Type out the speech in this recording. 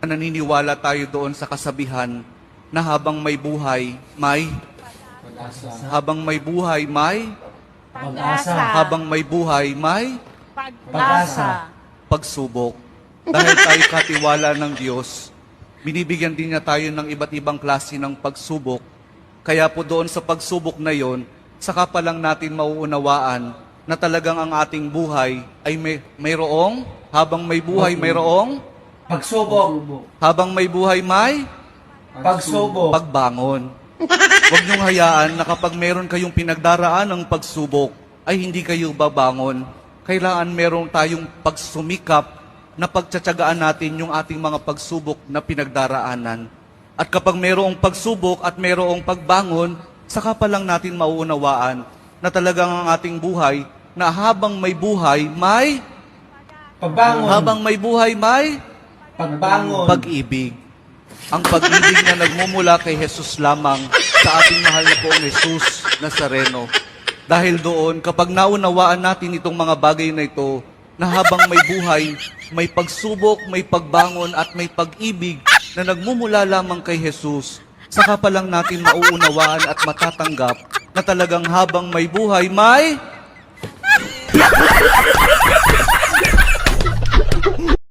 naniniwala tayo doon sa kasabihan na habang may buhay, may Pag-asa. habang may buhay, may Pag-asa. habang may buhay, may Pag-asa. pagsubok. Dahil tayo katiwala ng Diyos, binibigyan din niya tayo ng iba't ibang klase ng pagsubok. Kaya po doon sa pagsubok na yon, saka pa lang natin mauunawaan na talagang ang ating buhay ay mayroong, habang may buhay mayroong, Pagsubok. habang may buhay may Pagsubok. pagbangon. Huwag niyong hayaan na kapag meron kayong pinagdaraan ng pagsubok, ay hindi kayo babangon. Kailangan meron tayong pagsumikap na pagtsatsagaan natin yung ating mga pagsubok na pinagdaraanan. At kapag mayroong pagsubok at mayroong pagbangon, saka pa lang natin mauunawaan na talagang ang ating buhay, na habang may buhay, may Pagbangon. habang may buhay, may Pagbangon. pag-ibig. Ang pag-ibig na nagmumula kay Jesus lamang sa ating mahal na poong Jesus Nazareno. Dahil doon, kapag naunawaan natin itong mga bagay na ito, na habang may buhay, may pagsubok, may pagbangon at may pag-ibig na nagmumula lamang kay Jesus, saka pa lang natin mauunawaan at matatanggap na talagang habang may buhay, may